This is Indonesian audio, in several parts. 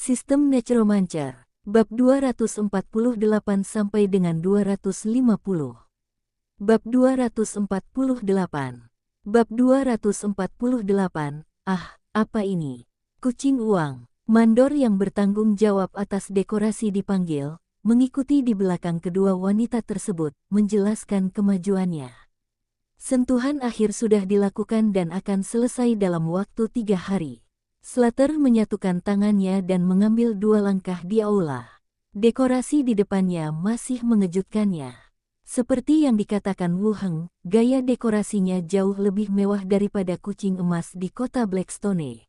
Sistem Necromancer, bab 248 sampai dengan 250. Bab 248. Bab 248. Apa ini? Kucing uang. Mandor yang bertanggung jawab atas dekorasi dipanggil, mengikuti di belakang kedua wanita tersebut, menjelaskan kemajuannya. Sentuhan akhir sudah dilakukan dan akan selesai dalam waktu 3 hari. Slater menyatukan tangannya dan mengambil 2 langkah di aula. Dekorasi di depannya masih mengejutkannya. Seperti yang dikatakan Wu Heng, gaya dekorasinya jauh lebih mewah daripada kucing emas di kota Blackstone.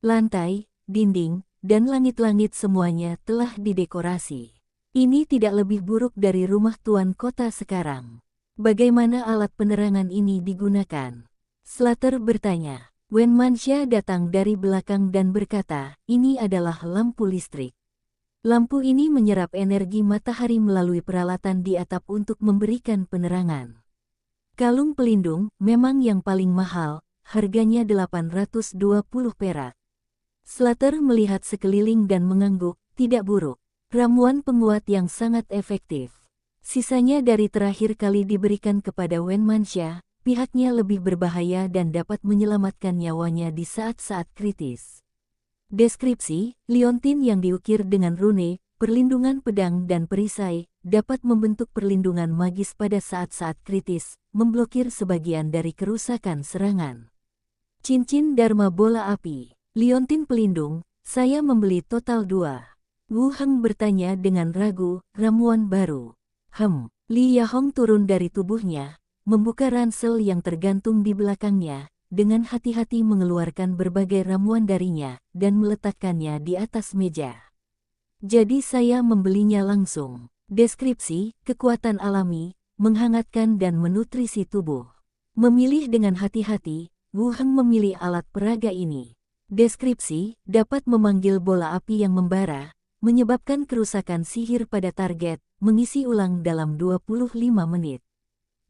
Lantai, dinding, dan langit-langit semuanya telah didekorasi. Ini tidak lebih buruk dari rumah tuan kota sekarang. Bagaimana alat penerangan ini digunakan? Slater bertanya. Wen Manxia datang dari belakang dan berkata, ini adalah lampu listrik. Lampu ini menyerap energi matahari melalui peralatan di atap untuk memberikan penerangan. Kalung pelindung memang yang paling mahal, harganya 820 perak. Slater melihat sekeliling dan mengangguk, tidak buruk. Ramuan penguat yang sangat efektif. Sisanya dari terakhir kali diberikan kepada Wen Manxia. Pihaknya lebih berbahaya dan dapat menyelamatkan nyawanya di saat-saat kritis. Deskripsi, liontin yang diukir dengan rune, perlindungan pedang dan perisai, dapat membentuk perlindungan magis pada saat-saat kritis, memblokir sebagian dari kerusakan serangan. Cincin Dharma bola api, liontin pelindung, saya membeli total 2. Wu Heng bertanya dengan ragu, ramuan baru. Li Yahong turun dari tubuhnya, membuka ransel yang tergantung di belakangnya, dengan hati-hati mengeluarkan berbagai ramuan darinya, dan meletakkannya di atas meja. Jadi saya membelinya langsung. Deskripsi, kekuatan alami, menghangatkan dan menutrisi tubuh. Memilih dengan hati-hati, Wu Heng memilih alat peraga ini. Deskripsi, dapat memanggil bola api yang membara, menyebabkan kerusakan sihir pada target, mengisi ulang dalam 25 menit.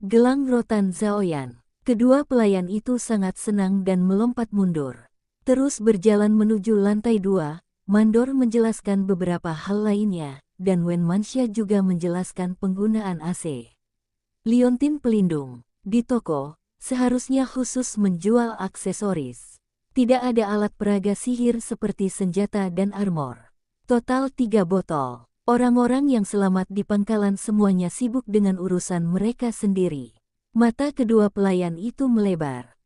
Gelang rotan Zaoyan. Kedua pelayan itu sangat senang dan melompat mundur. Terus berjalan menuju lantai 2, Mandor menjelaskan beberapa hal lainnya, dan Wen Manxia juga menjelaskan penggunaan AC. Liontin pelindung. Di toko, seharusnya khusus menjual aksesoris. Tidak ada alat peraga sihir seperti senjata dan armor. Total 3 botol. Orang-orang yang selamat di pangkalan semuanya sibuk dengan urusan mereka sendiri. Mata kedua pelayan itu melebar.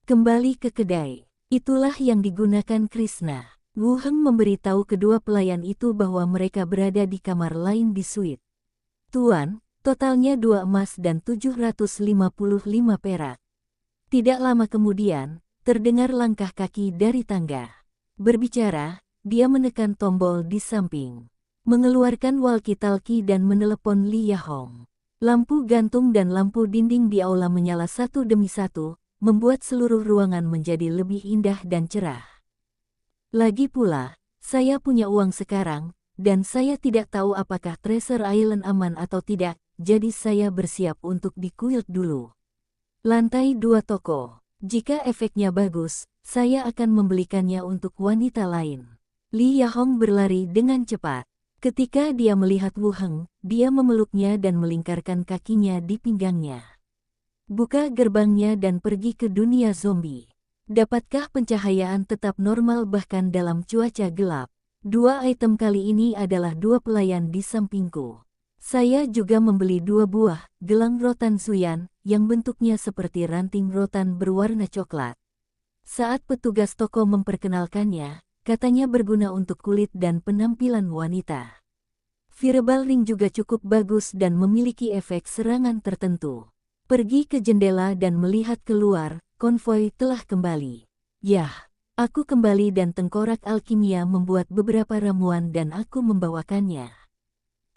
Kembali ke kedai. Itulah yang digunakan Krishna. Wu Heng memberitahu kedua pelayan itu bahwa mereka berada di kamar lain di suite. Tuan, totalnya 2 emas dan 755 perak. Tidak lama kemudian, terdengar langkah kaki dari tangga. Berbicara, dia menekan tombol di samping. Mengeluarkan walkie-talkie dan menelepon Li Yahong. Lampu gantung dan lampu dinding di aula menyala satu demi satu, membuat seluruh ruangan menjadi lebih indah dan cerah. Lagi pula, saya punya uang sekarang, dan saya tidak tahu apakah Treasure Island aman atau tidak, jadi saya bersiap untuk dikuil dulu. Lantai 2 toko. Jika efeknya bagus, saya akan membelikannya untuk wanita lain. Li Yahong berlari dengan cepat. Ketika dia melihat Wu Heng, dia memeluknya dan melingkarkan kakinya di pinggangnya. Buka gerbangnya dan pergi ke dunia zombie. Dapatkah pencahayaan tetap normal bahkan dalam cuaca gelap? 2 item kali ini adalah 2 pelayan di sampingku. Saya juga membeli 2 buah gelang rotan Suyan, yang bentuknya seperti ranting rotan berwarna coklat. Saat petugas toko memperkenalkannya, katanya berguna untuk kulit dan penampilan wanita. Fireball ring juga cukup bagus dan memiliki efek serangan tertentu. Pergi ke jendela dan melihat keluar, konvoi telah kembali. Yah, aku kembali dan tengkorak alkimia membuat beberapa ramuan dan aku membawakannya.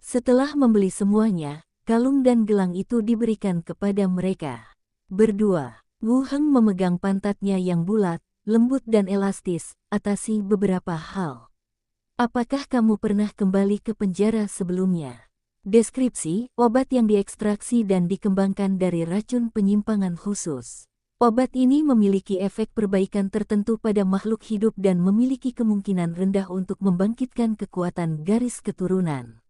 Setelah membeli semuanya, kalung dan gelang itu diberikan kepada mereka. Berdua, Wu Heng memegang pantatnya yang bulat, lembut dan elastis, atasi beberapa hal. Apakah kamu pernah kembali ke penjara sebelumnya? Deskripsi, obat yang diekstraksi dan dikembangkan dari racun penyimpangan khusus. Obat ini memiliki efek perbaikan tertentu pada makhluk hidup dan memiliki kemungkinan rendah untuk membangkitkan kekuatan garis keturunan.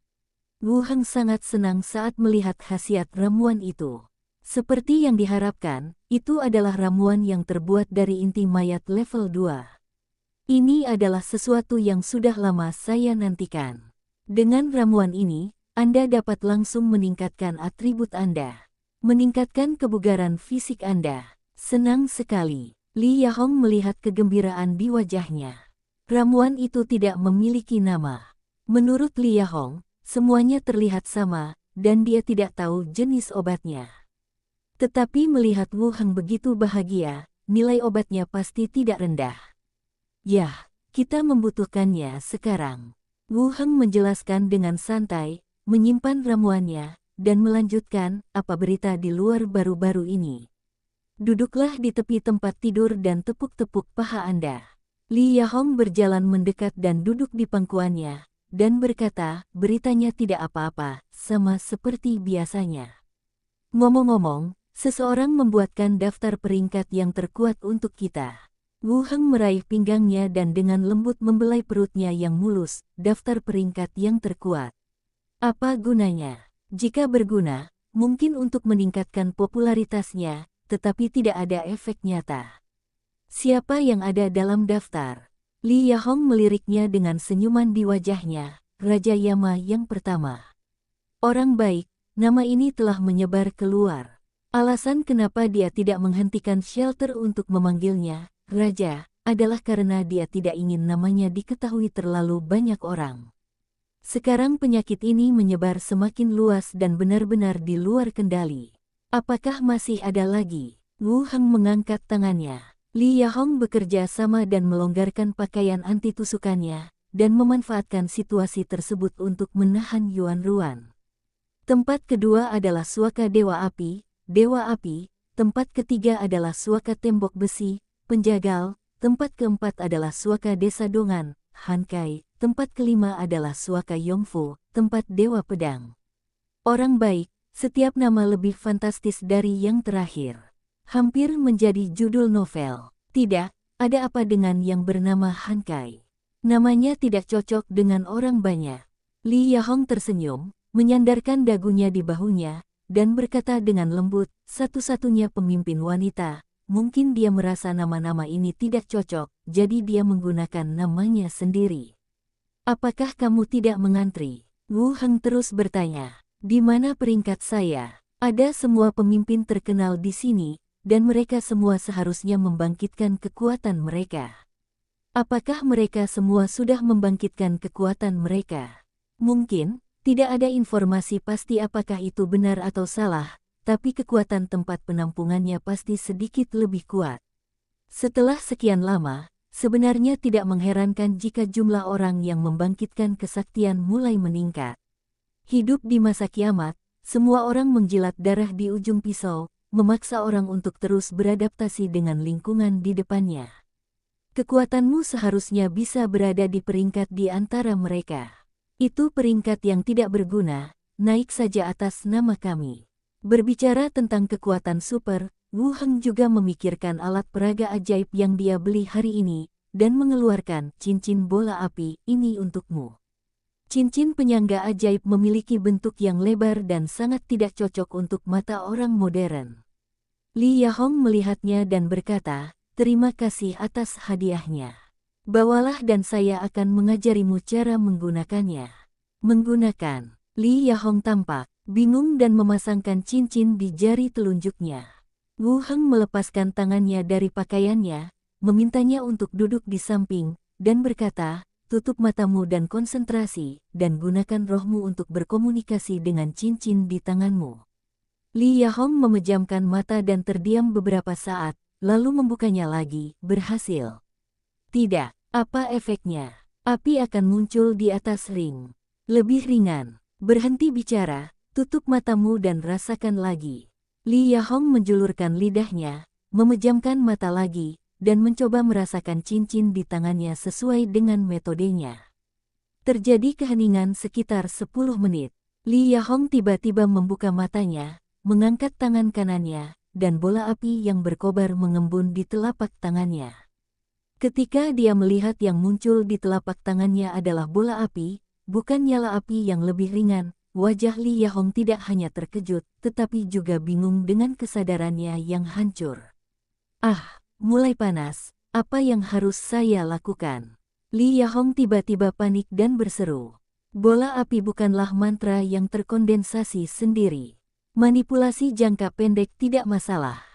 Wu Heng sangat senang saat melihat khasiat ramuan itu. Seperti yang diharapkan, itu adalah ramuan yang terbuat dari inti mayat level 2. Ini adalah sesuatu yang sudah lama saya nantikan. Dengan ramuan ini, Anda dapat langsung meningkatkan atribut Anda. Meningkatkan kebugaran fisik Anda. Senang sekali. Li Yahong melihat kegembiraan di wajahnya. Ramuan itu tidak memiliki nama. Menurut Li Yahong, semuanya terlihat sama, dan dia tidak tahu jenis obatnya. Tetapi melihat Wu Heng begitu bahagia, nilai obatnya pasti tidak rendah. Yah, kita membutuhkannya sekarang. Wu Heng menjelaskan dengan santai, menyimpan ramuannya, dan melanjutkan, apa berita di luar baru-baru ini. Duduklah di tepi tempat tidur dan tepuk-tepuk paha Anda. Li Yahong berjalan mendekat dan duduk di pangkuannya, dan berkata, beritanya tidak apa-apa, sama seperti biasanya. Ngomong-ngomong, seseorang membuatkan daftar peringkat yang terkuat untuk kita. Wu Heng meraih pinggangnya dan dengan lembut membelai perutnya yang mulus, daftar peringkat yang terkuat. Apa gunanya? Jika berguna, mungkin untuk meningkatkan popularitasnya, tetapi tidak ada efek nyata. Siapa yang ada dalam daftar? Li Yahong meliriknya dengan senyuman di wajahnya, Raja Yama yang pertama. Orang baik, nama ini telah menyebar keluar. Alasan kenapa dia tidak menghentikan shelter untuk memanggilnya Raja, adalah karena dia tidak ingin namanya diketahui terlalu banyak orang. Sekarang penyakit ini menyebar semakin luas dan benar-benar di luar kendali. Apakah masih ada lagi? Wu Heng mengangkat tangannya. Li Yahong bekerja sama dan melonggarkan pakaian anti tusukannya, dan memanfaatkan situasi tersebut untuk menahan Yuan Ruan. Tempat kedua adalah Suaka Dewa Api, tempat ketiga adalah Suaka Tembok Besi, Penjagal, tempat keempat adalah Suaka Desa Dongan, Hankai, tempat kelima adalah Suaka Yongfu, tempat Dewa Pedang. Orang baik, setiap nama lebih fantastis dari yang terakhir. Hampir menjadi judul novel. Tidak, ada apa dengan yang bernama Hankai? Namanya tidak cocok dengan orang banyak. Li Yahong tersenyum, menyandarkan dagunya di bahunya, dan berkata dengan lembut, satu-satunya pemimpin wanita, mungkin dia merasa nama-nama ini tidak cocok, jadi dia menggunakan namanya sendiri. Apakah kamu tidak mengantri? Wu Heng terus bertanya. Di mana peringkat saya? Ada semua pemimpin terkenal di sini, dan mereka semua seharusnya membangkitkan kekuatan mereka. Apakah mereka semua sudah membangkitkan kekuatan mereka? Mungkin, tidak ada informasi pasti apakah itu benar atau salah, tapi kekuatan tempat penampungannya pasti sedikit lebih kuat. Setelah sekian lama, sebenarnya tidak mengherankan jika jumlah orang yang membangkitkan kesaktian mulai meningkat. Hidup di masa kiamat, semua orang menjilat darah di ujung pisau, memaksa orang untuk terus beradaptasi dengan lingkungan di depannya. Kekuatanmu seharusnya bisa berada di peringkat di antara mereka. Itu peringkat yang tidak berguna, naik saja atas nama kami. Berbicara tentang kekuatan super, Wu Heng juga memikirkan alat peraga ajaib yang dia beli hari ini, dan mengeluarkan cincin bola api ini untukmu. Cincin penyangga ajaib memiliki bentuk yang lebar dan sangat tidak cocok untuk mata orang modern. Li Yahong melihatnya dan berkata, terima kasih atas hadiahnya. Bawalah dan saya akan mengajarimu cara menggunakannya. Menggunakan. Li Yahong tampak bingung dan memasangkan cincin di jari telunjuknya. Wu Heng melepaskan tangannya dari pakaiannya, memintanya untuk duduk di samping, dan berkata, tutup matamu dan konsentrasi, dan gunakan rohmu untuk berkomunikasi dengan cincin di tanganmu. Li Yahong memejamkan mata dan terdiam beberapa saat, lalu membukanya lagi, berhasil. Tidak, apa efeknya? Api akan muncul di atas ring. Lebih ringan. Berhenti bicara, tutup matamu dan rasakan lagi. Li Yahong menjulurkan lidahnya, memejamkan mata lagi, dan mencoba merasakan cincin di tangannya sesuai dengan metodenya. Terjadi keheningan sekitar 10 menit. Li Yahong tiba-tiba membuka matanya, mengangkat tangan kanannya, dan bola api yang berkobar mengembun di telapak tangannya. Ketika dia melihat yang muncul di telapak tangannya adalah bola api, bukan nyala api yang lebih ringan, wajah Li Yahong tidak hanya terkejut, tetapi juga bingung dengan kesadarannya yang hancur. Ah, mulai panas, apa yang harus saya lakukan? Li Yahong tiba-tiba panik dan berseru. Bola api bukanlah mantra yang terkondensasi sendiri. Manipulasi jangka pendek tidak masalah.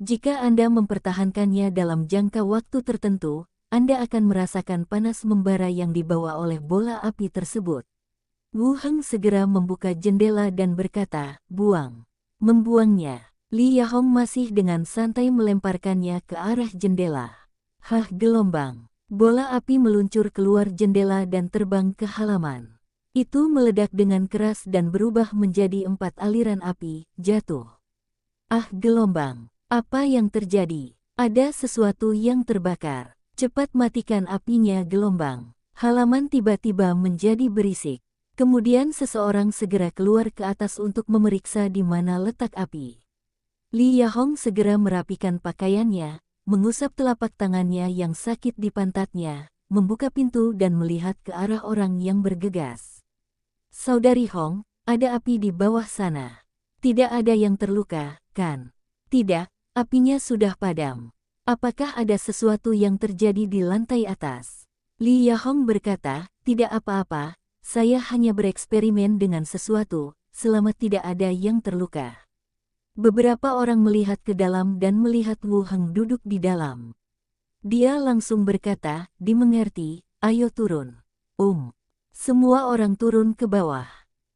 Jika Anda mempertahankannya dalam jangka waktu tertentu, Anda akan merasakan panas membara yang dibawa oleh bola api tersebut. Wu Heng segera membuka jendela dan berkata, "Buang." Membuangnya, Li Yahong masih dengan santai melemparkannya ke arah jendela. Hah, gelombang. Bola api meluncur keluar jendela dan terbang ke halaman. Itu meledak dengan keras dan berubah menjadi 4 aliran api, jatuh. Ah, gelombang. Apa yang terjadi? Ada sesuatu yang terbakar. Cepat matikan apinya, gelombang. Halaman tiba-tiba menjadi berisik. Kemudian seseorang segera keluar ke atas untuk memeriksa di mana letak api. Li Yahong segera merapikan pakaiannya, mengusap telapak tangannya yang sakit di pantatnya, membuka pintu dan melihat ke arah orang yang bergegas. "Saudari Hong, ada api di bawah sana. Tidak ada yang terluka, kan?" "Tidak, apinya sudah padam." "Apakah ada sesuatu yang terjadi di lantai atas?" Li Yahong berkata, "Tidak apa-apa, saya hanya bereksperimen dengan sesuatu, selama tidak ada yang terluka." Beberapa orang melihat ke dalam dan melihat Wu Heng duduk di dalam. Dia langsung berkata, "Dimengerti, ayo turun." Semua orang turun ke bawah.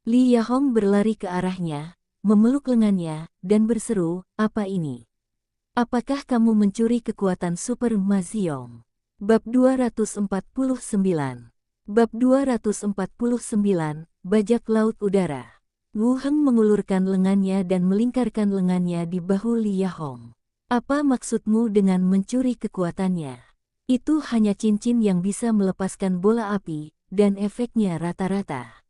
Li Yahong berlari ke arahnya, memeluk lengannya, dan berseru, "Apa ini? Apakah kamu mencuri kekuatan Super Ma Xiong?" Bab 249. Bab 249, Bajak Laut Udara. Wu Heng mengulurkan lengannya dan melingkarkan lengannya di bahu Li Yahong. "Apa maksudmu dengan mencuri kekuatannya?" "Itu hanya cincin yang bisa melepaskan bola api, dan efeknya rata-rata."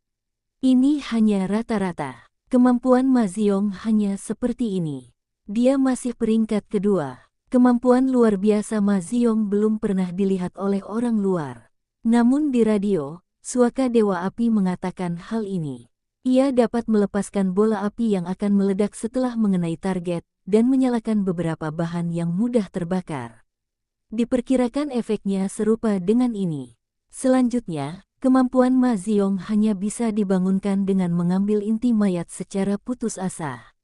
"Ini hanya rata-rata. Kemampuan Ma Xiong hanya seperti ini." Dia masih peringkat kedua. Kemampuan luar biasa Ma Xiong belum pernah dilihat oleh orang luar. Namun di radio, Suaka Dewa Api mengatakan hal ini. Ia dapat melepaskan bola api yang akan meledak setelah mengenai target, dan menyalakan beberapa bahan yang mudah terbakar. Diperkirakan efeknya serupa dengan ini. Selanjutnya, kemampuan Ma Xiong hanya bisa dibangunkan dengan mengambil inti mayat secara putus asa.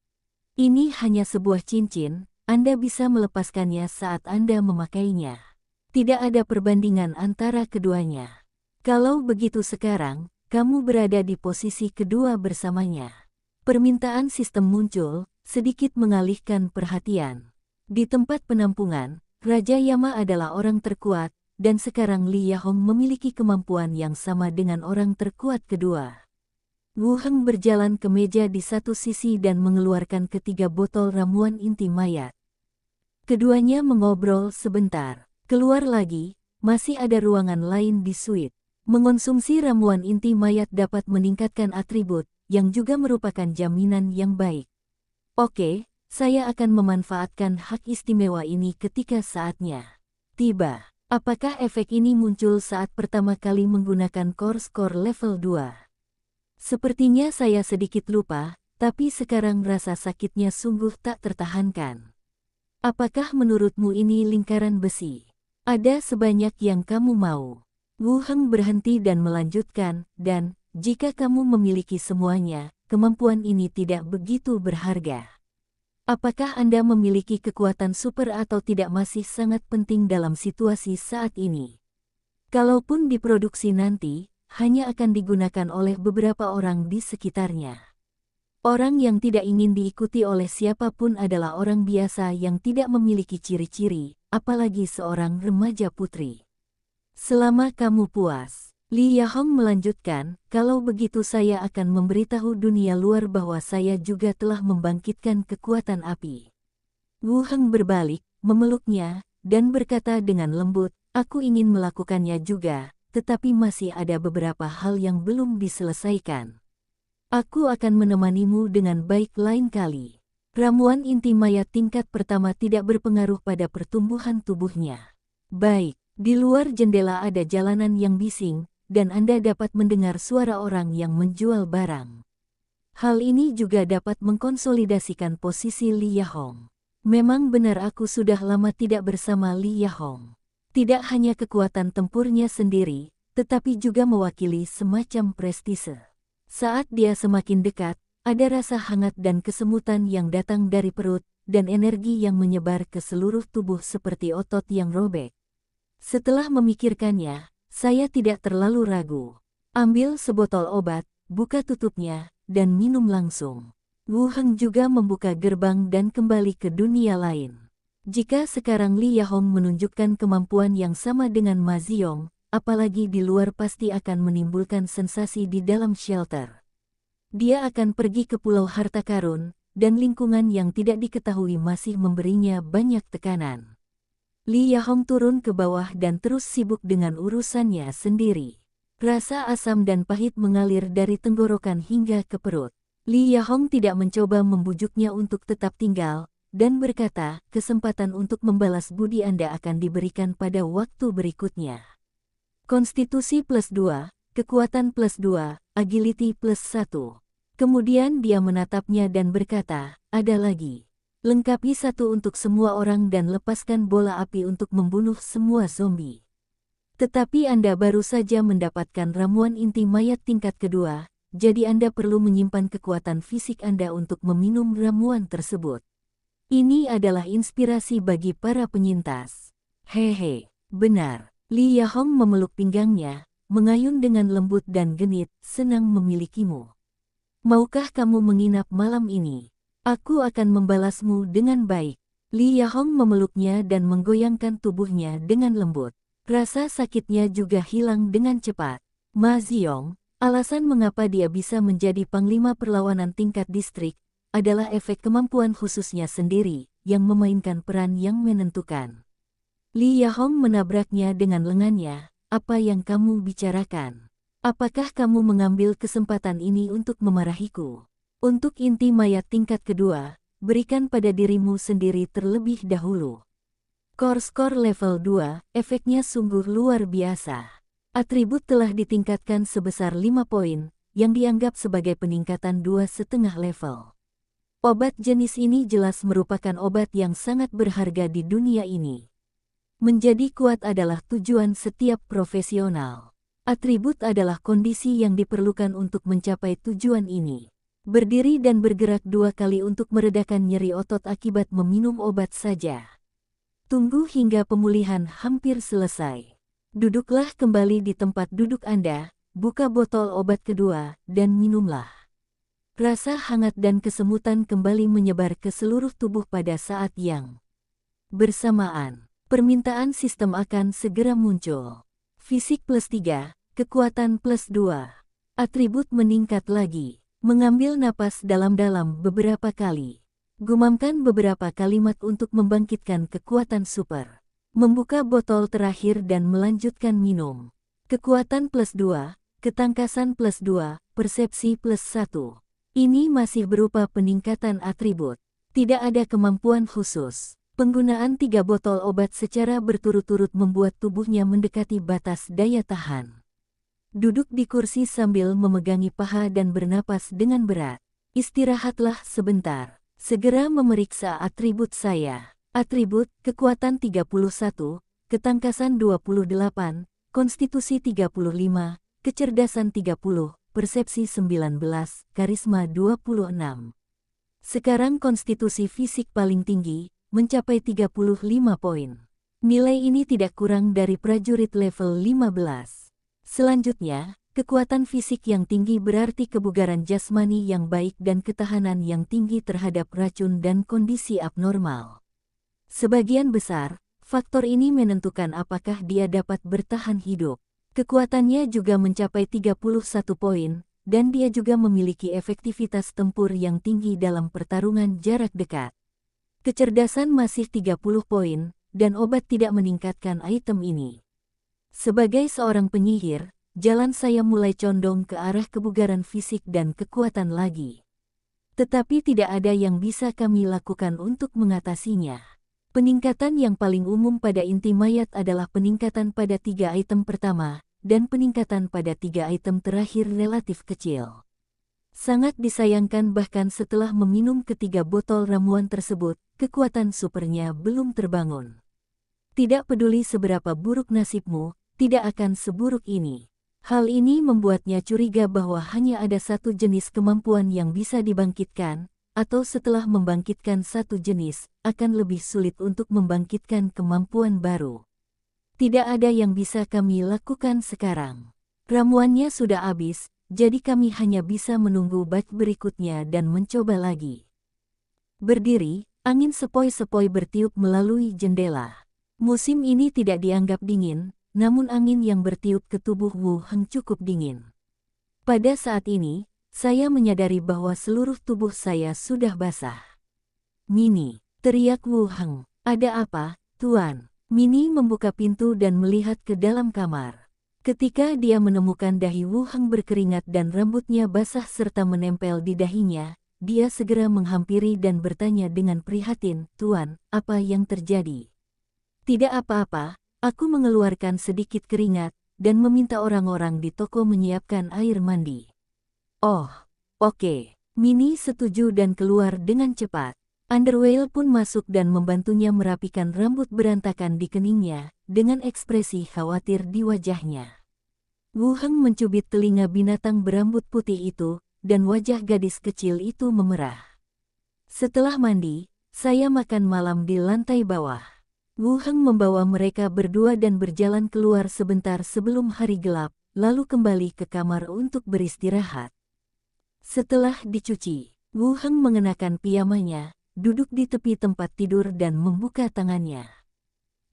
Ini hanya sebuah cincin, Anda bisa melepaskannya saat Anda memakainya. Tidak ada perbandingan antara keduanya. Kalau begitu sekarang, kamu berada di posisi kedua bersamanya. Permintaan sistem muncul, sedikit mengalihkan perhatian. Di tempat penampungan, Raja Yama adalah orang terkuat, dan sekarang Li Yahong memiliki kemampuan yang sama dengan orang terkuat kedua. Wu Heng berjalan ke meja di satu sisi dan mengeluarkan ketiga botol ramuan inti mayat. Keduanya mengobrol sebentar. Keluar lagi, masih ada ruangan lain di suite. Mengonsumsi ramuan inti mayat dapat meningkatkan atribut, yang juga merupakan jaminan yang baik. "Oke, saya akan memanfaatkan hak istimewa ini ketika saatnya tiba." "Apakah efek ini muncul saat pertama kali menggunakan core score level 2? Sepertinya saya sedikit lupa, tapi sekarang rasa sakitnya sungguh tak tertahankan." "Apakah menurutmu ini lingkaran besi? Ada sebanyak yang kamu mau." Wu Heng berhenti dan melanjutkan, "Dan, jika kamu memiliki semuanya, kemampuan ini tidak begitu berharga. Apakah Anda memiliki kekuatan super atau tidak masih sangat penting dalam situasi saat ini. Kalaupun diproduksi nanti, hanya akan digunakan oleh beberapa orang di sekitarnya. Orang yang tidak ingin diikuti oleh siapapun adalah orang biasa yang tidak memiliki ciri-ciri, apalagi seorang remaja putri. Selama kamu puas." Li Yahong melanjutkan, "Kalau begitu saya akan memberitahu dunia luar bahwa saya juga telah membangkitkan kekuatan api." Wu Heng berbalik, memeluknya, dan berkata dengan lembut, "Aku ingin melakukannya juga, tetapi masih ada beberapa hal yang belum diselesaikan. Aku akan menemanimu dengan baik lain kali." Ramuan inti mayat tingkat pertama tidak berpengaruh pada pertumbuhan tubuhnya. Baik, di luar jendela ada jalanan yang bising, dan Anda dapat mendengar suara orang yang menjual barang. Hal ini juga dapat mengkonsolidasikan posisi Li Yahong. Memang benar aku sudah lama tidak bersama Li Yahong. Tidak hanya kekuatan tempurnya sendiri, tetapi juga mewakili semacam prestise. Saat dia semakin dekat, ada rasa hangat dan kesemutan yang datang dari perut, dan energi yang menyebar ke seluruh tubuh seperti otot yang robek. Setelah memikirkannya, saya tidak terlalu ragu. Ambil sebotol obat, buka tutupnya, dan minum langsung. Wu Heng juga membuka gerbang dan kembali ke dunia lain. Jika sekarang Li Yahong menunjukkan kemampuan yang sama dengan Ma Ziyong, apalagi di luar pasti akan menimbulkan sensasi di dalam shelter. Dia akan pergi ke Pulau Harta Karun, dan lingkungan yang tidak diketahui masih memberinya banyak tekanan. Li Yahong turun ke bawah dan terus sibuk dengan urusannya sendiri. Rasa asam dan pahit mengalir dari tenggorokan hingga ke perut. Li Yahong tidak mencoba membujuknya untuk tetap tinggal, dan berkata, kesempatan untuk membalas budi Anda akan diberikan pada waktu berikutnya. Konstitusi +2, kekuatan +2, agility +1. Kemudian dia menatapnya dan berkata, ada lagi. Lengkapi satu untuk semua orang dan lepaskan bola api untuk membunuh semua zombie. Tetapi Anda baru saja mendapatkan ramuan inti mayat tingkat kedua, jadi Anda perlu menyimpan kekuatan fisik Anda untuk meminum ramuan tersebut. Ini adalah inspirasi bagi para penyintas. Hehe, benar. Li Yahong memeluk pinggangnya, mengayun dengan lembut dan genit, senang memilikimu. Maukah kamu menginap malam ini? Aku akan membalasmu dengan baik. Li Yahong memeluknya dan menggoyangkan tubuhnya dengan lembut. Rasa sakitnya juga hilang dengan cepat. Ma Ziyong, alasan mengapa dia bisa menjadi panglima perlawanan tingkat distrik, adalah efek kemampuan khususnya sendiri, yang memainkan peran yang menentukan. Li Yahong menabraknya dengan lengannya, apa yang kamu bicarakan? Apakah kamu mengambil kesempatan ini untuk memarahiku? Untuk inti mayat tingkat kedua, berikan pada dirimu sendiri terlebih dahulu. Core level 2, efeknya sungguh luar biasa. Atribut telah ditingkatkan sebesar 5 poin, yang dianggap sebagai peningkatan 2,5 level. Obat jenis ini jelas merupakan obat yang sangat berharga di dunia ini. Menjadi kuat adalah tujuan setiap profesional. Atribut adalah kondisi yang diperlukan untuk mencapai tujuan ini. Berdiri dan bergerak 2 kali untuk meredakan nyeri otot akibat meminum obat saja. Tunggu hingga pemulihan hampir selesai. Duduklah kembali di tempat duduk Anda, buka botol obat kedua, dan minumlah. Rasa hangat dan kesemutan kembali menyebar ke seluruh tubuh pada saat yang bersamaan. Permintaan sistem akan segera muncul. Fisik +3, kekuatan +2. Atribut meningkat lagi. Mengambil napas dalam-dalam beberapa kali. Gumamkan beberapa kalimat untuk membangkitkan kekuatan super. Membuka botol terakhir dan melanjutkan minum. Kekuatan +2, ketangkasan +2, persepsi +1. Ini masih berupa peningkatan atribut. Tidak ada kemampuan khusus. Penggunaan 3 botol obat secara berturut-turut membuat tubuhnya mendekati batas daya tahan. Duduk di kursi sambil memegangi paha dan bernapas dengan berat. Istirahatlah sebentar. Segera memeriksa atribut saya. Atribut, kekuatan 31, ketangkasan 28, konstitusi 35, kecerdasan 30, persepsi 19, karisma 26. Sekarang konstitusi fisik paling tinggi, mencapai 35 poin. Nilai ini tidak kurang dari prajurit level 15. Selanjutnya, kekuatan fisik yang tinggi berarti kebugaran jasmani yang baik dan ketahanan yang tinggi terhadap racun dan kondisi abnormal. Sebagian besar, faktor ini menentukan apakah dia dapat bertahan hidup. Kekuatannya juga mencapai 31 poin, dan dia juga memiliki efektivitas tempur yang tinggi dalam pertarungan jarak dekat. Kecerdasan masih 30 poin, dan obat tidak meningkatkan item ini. Sebagai seorang penyihir, jalan saya mulai condong ke arah kebugaran fisik dan kekuatan lagi. Tetapi tidak ada yang bisa kami lakukan untuk mengatasinya. Peningkatan yang paling umum pada inti mayat adalah peningkatan pada 3 item pertama, dan peningkatan pada 3 item terakhir relatif kecil. Sangat disayangkan bahkan setelah meminum ketiga botol ramuan tersebut, kekuatan supernya belum terbangun. Tidak peduli seberapa buruk nasibmu, tidak akan seburuk ini. Hal ini membuatnya curiga bahwa hanya ada satu jenis kemampuan yang bisa dibangkitkan, atau setelah membangkitkan satu jenis, akan lebih sulit untuk membangkitkan kemampuan baru. Tidak ada yang bisa kami lakukan sekarang. Ramuannya sudah habis, jadi kami hanya bisa menunggu batch berikutnya dan mencoba lagi. Berdiri, angin sepoi-sepoi bertiup melalui jendela. Musim ini tidak dianggap dingin, namun angin yang bertiup ke tubuh Wu Heng cukup dingin. Pada saat ini, saya menyadari bahwa seluruh tubuh saya sudah basah. "Mini," teriak Wu Heng. "Ada apa, Tuan?" Mini membuka pintu dan melihat ke dalam kamar. Ketika dia menemukan dahi Wu Heng berkeringat dan rambutnya basah serta menempel di dahinya, dia segera menghampiri dan bertanya dengan prihatin, "Tuan, apa yang terjadi?" "Tidak apa-apa, aku mengeluarkan sedikit keringat, dan meminta orang-orang di toko menyiapkan air mandi." "Oh, oke." Mini setuju dan keluar dengan cepat. Underwhale pun masuk dan membantunya merapikan rambut berantakan di keningnya, dengan ekspresi khawatir di wajahnya. Wu Heng mencubit telinga binatang berambut putih itu, dan wajah gadis kecil itu memerah. "Setelah mandi, saya makan malam di lantai bawah." Wu Heng membawa mereka berdua dan berjalan keluar sebentar sebelum hari gelap, lalu kembali ke kamar untuk beristirahat. Setelah dicuci, Wu Heng mengenakan piyamanya, duduk di tepi tempat tidur dan membuka tangannya.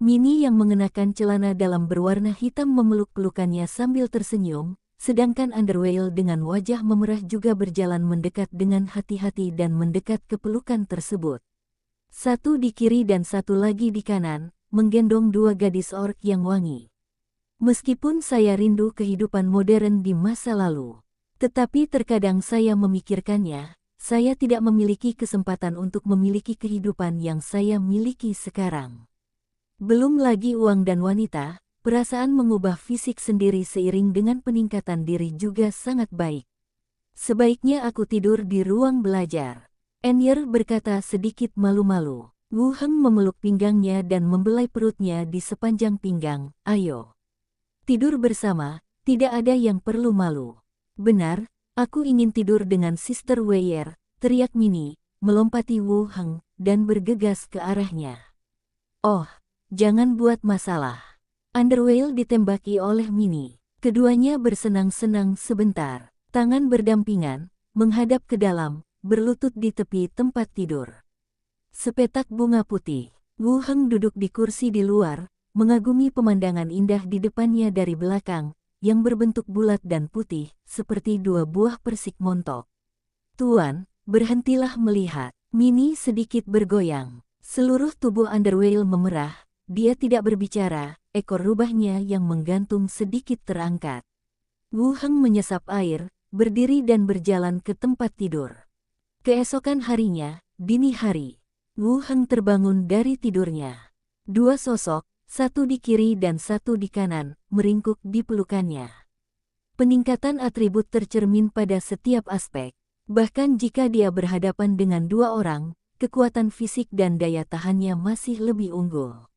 Mini yang mengenakan celana dalam berwarna hitam memeluk pelukannya sambil tersenyum, sedangkan Underwhale dengan wajah memerah juga berjalan mendekat dengan hati-hati dan mendekat ke pelukan tersebut. Satu di kiri dan satu lagi di kanan, menggendong dua gadis orc yang wangi. "Meskipun saya rindu kehidupan modern di masa lalu, tetapi terkadang saya memikirkannya, saya tidak memiliki kesempatan untuk memiliki kehidupan yang saya miliki sekarang. Belum lagi uang dan wanita, perasaan mengubah fisik sendiri seiring dengan peningkatan diri juga sangat baik. Sebaiknya aku tidur di ruang belajar." Enyer berkata sedikit malu-malu. Wu Heng memeluk pinggangnya dan membelai perutnya di sepanjang pinggang. "Ayo. Tidur bersama, tidak ada yang perlu malu." "Benar, aku ingin tidur dengan Sister Weyer," teriak Mini, melompati Wu Heng, dan bergegas ke arahnya. "Oh, jangan buat masalah." Underwhale ditembaki oleh Mini. Keduanya bersenang-senang sebentar, tangan berdampingan, menghadap ke dalam, berlutut di tepi tempat tidur. Sepetak bunga putih. Wu Heng duduk di kursi di luar, mengagumi pemandangan indah di depannya dari belakang, yang berbentuk bulat dan putih, seperti dua buah persik montok. "Tuan, berhentilah melihat." Mini sedikit bergoyang. Seluruh tubuh Underwhale memerah, dia tidak berbicara, ekor rubahnya yang menggantung sedikit terangkat. Wu Heng menyesap air, berdiri dan berjalan ke tempat tidur. Keesokan harinya, dini hari, Wu Heng terbangun dari tidurnya. Dua sosok, satu di kiri dan satu di kanan, meringkuk di pelukannya. Peningkatan atribut tercermin pada setiap aspek. Bahkan jika dia berhadapan dengan dua orang, kekuatan fisik dan daya tahannya masih lebih unggul.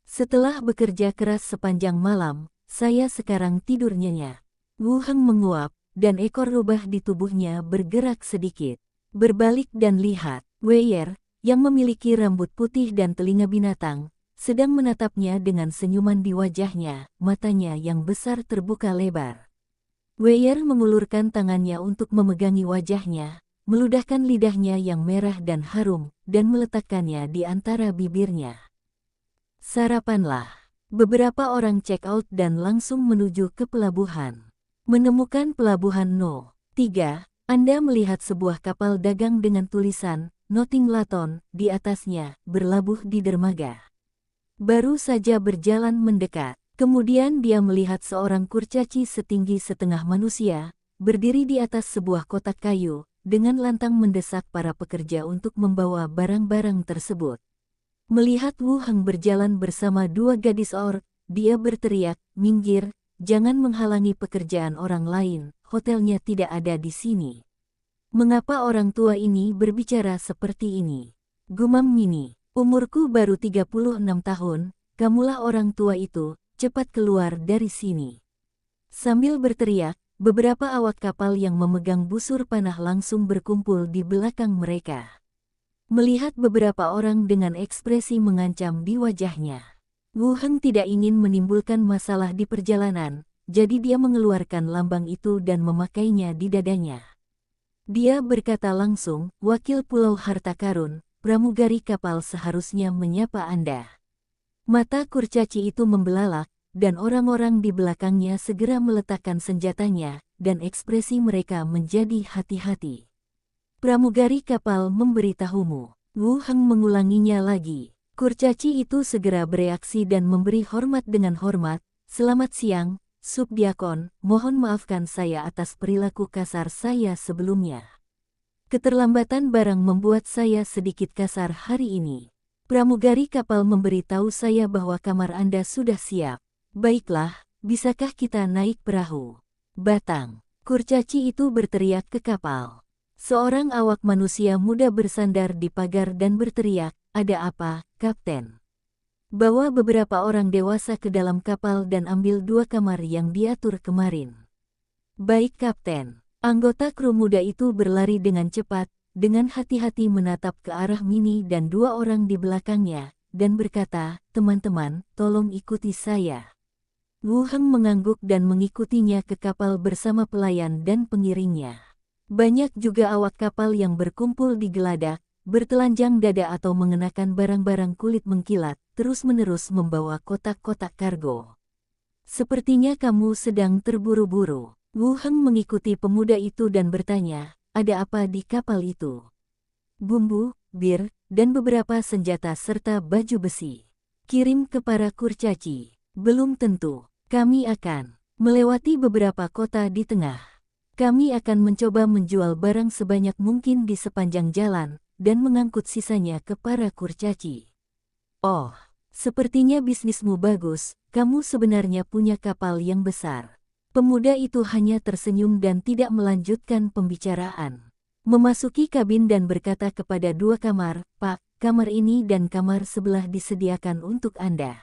"Setelah bekerja keras sepanjang malam, saya sekarang tidur nyenyak." Wu Heng menguap, dan ekor rubah di tubuhnya bergerak sedikit. Berbalik dan lihat, Weyer, yang memiliki rambut putih dan telinga binatang, sedang menatapnya dengan senyuman di wajahnya, matanya yang besar terbuka lebar. Weyer mengulurkan tangannya untuk memegangi wajahnya, meludahkan lidahnya yang merah dan harum, dan meletakkannya di antara bibirnya. "Sarapanlah." Beberapa orang check out dan langsung menuju ke pelabuhan. Menemukan pelabuhan No. 3, Anda melihat sebuah kapal dagang dengan tulisan Nothing Laton di atasnya, berlabuh di dermaga. Baru saja berjalan mendekat, kemudian dia melihat seorang kurcaci setinggi setengah manusia, berdiri di atas sebuah kotak kayu, dengan lantang mendesak para pekerja untuk membawa barang-barang tersebut. Melihat Wu Heng berjalan bersama dua gadis orc, dia berteriak, "Minggir, jangan menghalangi pekerjaan orang lain, hotelnya tidak ada di sini." "Mengapa orang tua ini berbicara seperti ini?" gumam Mini. "Umurku baru 36 tahun, kamulah orang tua itu, cepat keluar dari sini." Sambil berteriak, beberapa awak kapal yang memegang busur panah langsung berkumpul di belakang mereka. Melihat beberapa orang dengan ekspresi mengancam di wajahnya, Wu Heng tidak ingin menimbulkan masalah di perjalanan, jadi dia mengeluarkan lambang itu dan memakainya di dadanya. Dia berkata langsung, "Wakil Pulau Harta Karun, pramugari kapal seharusnya menyapa Anda." Mata kurcaci itu membelalak, dan orang-orang di belakangnya segera meletakkan senjatanya, dan ekspresi mereka menjadi hati-hati. "Pramugari kapal memberitahumu." Wu Heng mengulanginya lagi. Kurcaci itu segera bereaksi dan memberi hormat dengan hormat. "Selamat siang, Subdiakon, mohon maafkan saya atas perilaku kasar saya sebelumnya. Keterlambatan barang membuat saya sedikit kasar hari ini. Pramugari kapal memberitahu saya bahwa kamar Anda sudah siap." "Baiklah, bisakah kita naik perahu?" "Batang." Kurcaci itu berteriak ke kapal. Seorang awak manusia muda bersandar di pagar dan berteriak, "Ada apa, Kapten?" "Bawa beberapa orang dewasa ke dalam kapal dan ambil 2 kamar yang diatur kemarin." "Baik, Kapten." Anggota kru muda itu berlari dengan cepat, dengan hati-hati menatap ke arah Mini dan 2 orang di belakangnya, dan berkata, "Teman-teman, tolong ikuti saya." Wu Heng mengangguk dan mengikutinya ke kapal bersama pelayan dan pengiringnya. Banyak juga awak kapal yang berkumpul di geladak, bertelanjang dada atau mengenakan barang-barang kulit mengkilat, terus-menerus membawa kotak-kotak kargo. "Sepertinya kamu sedang terburu-buru." Wu Heng mengikuti pemuda itu dan bertanya, "Ada apa di kapal itu?" "Bumbu, bir, dan beberapa senjata serta baju besi." "Kirim ke para kurcaci." "Belum tentu. Kami akan melewati beberapa kota di tengah. Kami akan mencoba menjual barang sebanyak mungkin di sepanjang jalan, dan mengangkut sisanya ke para kurcaci." "Oh, sepertinya bisnismu bagus, kamu sebenarnya punya kapal yang besar." Pemuda itu hanya tersenyum dan tidak melanjutkan pembicaraan. Memasuki kabin dan berkata kepada 2 kamar, "Pak, kamar ini dan kamar sebelah disediakan untuk Anda.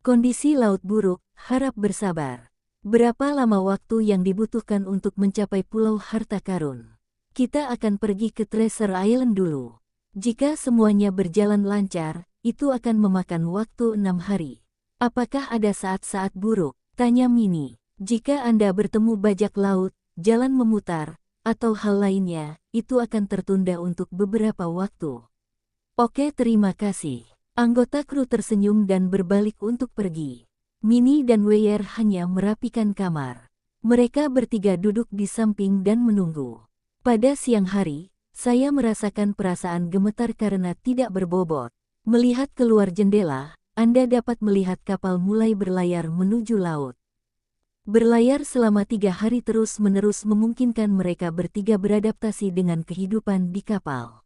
Kondisi laut buruk, harap bersabar." "Berapa lama waktu yang dibutuhkan untuk mencapai Pulau Harta Karun?" "Kita akan pergi ke Treasure Island dulu. Jika semuanya berjalan lancar, itu akan memakan waktu 6 hari." "Apakah ada saat-saat buruk?" tanya Mini. "Jika Anda bertemu bajak laut, jalan memutar, atau hal lainnya, itu akan tertunda untuk beberapa waktu." "Oke, terima kasih." Anggota kru tersenyum dan berbalik untuk pergi. Mini dan Weyer hanya merapikan kamar. Mereka bertiga duduk di samping dan menunggu. "Pada siang hari, saya merasakan perasaan gemetar karena tidak berbobot. Melihat keluar jendela, Anda dapat melihat kapal mulai berlayar menuju laut. Berlayar selama 3 hari terus-menerus memungkinkan mereka bertiga beradaptasi dengan kehidupan di kapal.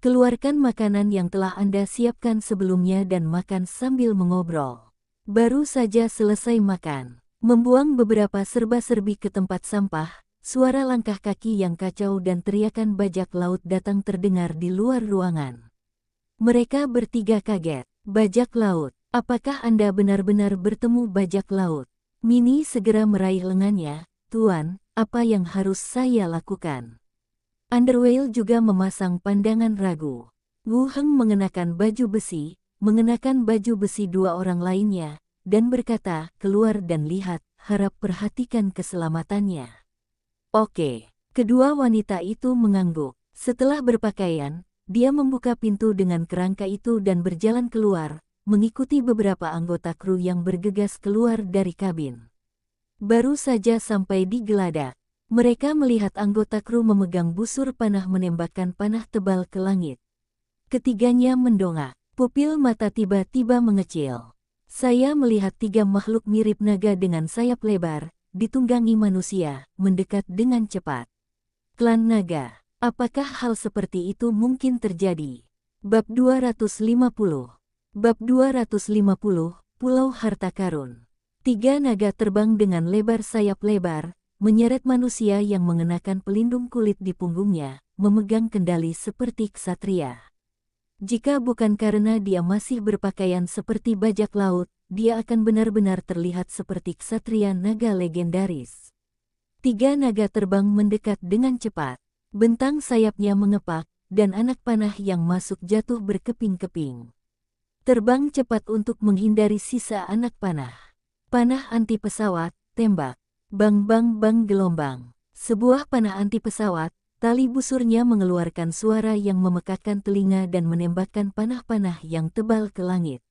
Keluarkan makanan yang telah Anda siapkan sebelumnya dan makan sambil mengobrol." Baru saja selesai makan, membuang beberapa serba-serbi ke tempat sampah, suara langkah kaki yang kacau dan teriakan bajak laut datang terdengar di luar ruangan. Mereka bertiga kaget. "Bajak laut, apakah Anda benar-benar bertemu bajak laut?" Mini segera meraih lengannya. "Tuan, apa yang harus saya lakukan?" Underwhale juga memasang pandangan ragu. Wu Heng mengenakan baju besi, mengenakan baju besi 2 orang lainnya, dan berkata, "Keluar dan lihat, harap perhatikan keselamatannya." "Oke." Kedua wanita itu mengangguk. Setelah berpakaian, dia membuka pintu dengan kerangka itu dan berjalan keluar, mengikuti beberapa anggota kru yang bergegas keluar dari kabin. Baru saja sampai di geladak, mereka melihat anggota kru memegang busur panah menembakkan panah tebal ke langit. Ketiganya mendongak. Pupil mata tiba-tiba mengecil. Saya melihat 3 makhluk mirip naga dengan sayap lebar, ditunggangi manusia, mendekat dengan cepat. "Klan naga." Apakah hal seperti itu mungkin terjadi? Bab 250. Bab 250, Pulau Harta Karun. 3 naga terbang dengan lebar sayap lebar, menyeret manusia yang mengenakan pelindung kulit di punggungnya, memegang kendali seperti ksatria. Jika bukan karena dia masih berpakaian seperti bajak laut, dia akan benar-benar terlihat seperti ksatria naga legendaris. 3 naga terbang mendekat dengan cepat. Bentang sayapnya mengepak, dan anak panah yang masuk jatuh berkeping-keping. Terbang cepat untuk menghindari sisa anak panah. Panah anti pesawat, tembak. Bang bang bang gelombang. Sebuah panah anti pesawat, tali busurnya mengeluarkan suara yang memekakkan telinga dan menembakkan panah-panah yang tebal ke langit.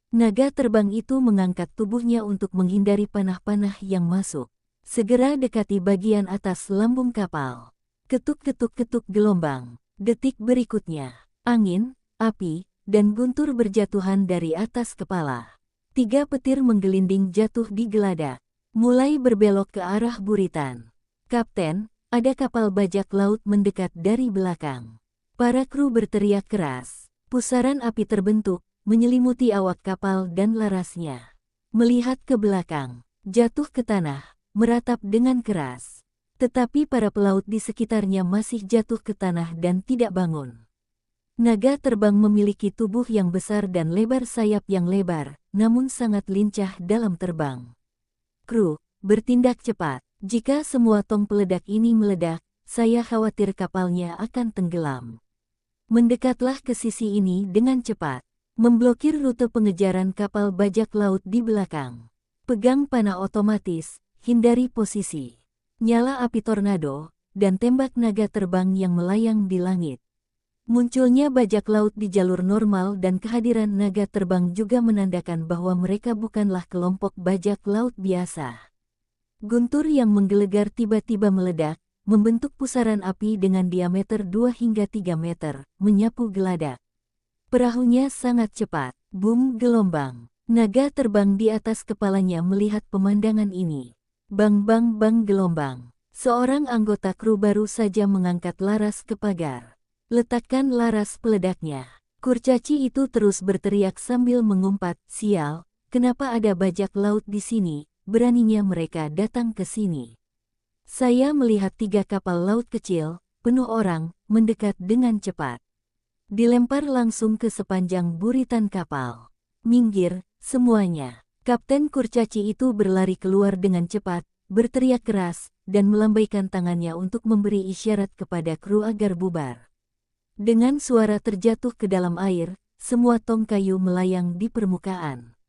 Naga terbang itu mengangkat tubuhnya untuk menghindari panah-panah yang masuk. Segera dekati bagian atas lambung kapal. Ketuk-ketuk-ketuk gelombang. Detik berikutnya, angin, api, dan guntur berjatuhan dari atas kepala. 3 petir menggelinding jatuh di geladak, mulai berbelok ke arah buritan. Kapten, ada kapal bajak laut mendekat dari belakang. Para kru berteriak keras. Pusaran api terbentuk, menyelimuti awak kapal dan larasnya. Melihat ke belakang, jatuh ke tanah, meratap dengan keras. Tetapi para pelaut di sekitarnya masih jatuh ke tanah dan tidak bangun. Naga terbang memiliki tubuh yang besar dan lebar sayap yang lebar, namun sangat lincah dalam terbang. Kru, bertindak cepat. Jika semua tong peledak ini meledak, saya khawatir kapalnya akan tenggelam. Mendekatlah ke sisi ini dengan cepat. Memblokir rute pengejaran kapal bajak laut di belakang. Pegang panah otomatis, hindari posisi. Nyala api tornado, dan tembak naga terbang yang melayang di langit. Munculnya bajak laut di jalur normal dan kehadiran naga terbang juga menandakan bahwa mereka bukanlah kelompok bajak laut biasa. Guntur yang menggelegar tiba-tiba meledak, membentuk pusaran api dengan diameter 2 hingga 3 meter, menyapu geladak. Perahunya sangat cepat, boom gelombang. Naga terbang di atas kepalanya melihat pemandangan ini. Bang bang bang gelombang. Seorang anggota kru baru saja mengangkat laras ke pagar. Letakkan laras peledaknya. Kurcaci itu terus berteriak sambil mengumpat, sial, kenapa ada bajak laut di sini, beraninya mereka datang ke sini. Saya melihat 3 kapal laut kecil, penuh orang, mendekat dengan cepat. Dilempar langsung ke sepanjang buritan kapal. Minggir, semuanya. Kapten Kurcaci itu berlari keluar dengan cepat, berteriak keras, dan melambaikan tangannya untuk memberi isyarat kepada kru agar bubar. Dengan suara terjatuh ke dalam air, semua tong kayu melayang di permukaan.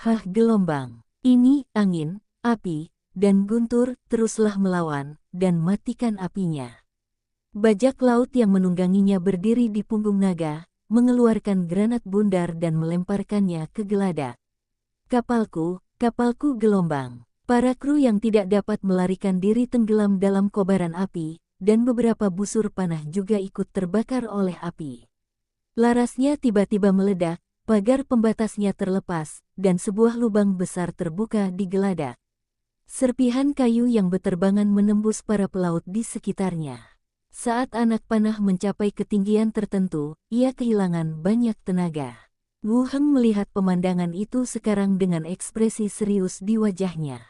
Hah gelombang, ini, angin, api, dan guntur, teruslah melawan, dan matikan apinya. Bajak laut yang menungganginya berdiri di punggung naga, mengeluarkan granat bundar dan melemparkannya ke geladak. Kapalku, kapalku gelombang. Para kru yang tidak dapat melarikan diri tenggelam dalam kobaran api, dan beberapa busur panah juga ikut terbakar oleh api. Larasnya tiba-tiba meledak, pagar pembatasnya terlepas, dan sebuah lubang besar terbuka di geladak. Serpihan kayu yang beterbangan menembus para pelaut di sekitarnya. Saat anak panah mencapai ketinggian tertentu, ia kehilangan banyak tenaga. Wu Heng melihat pemandangan itu sekarang dengan ekspresi serius di wajahnya.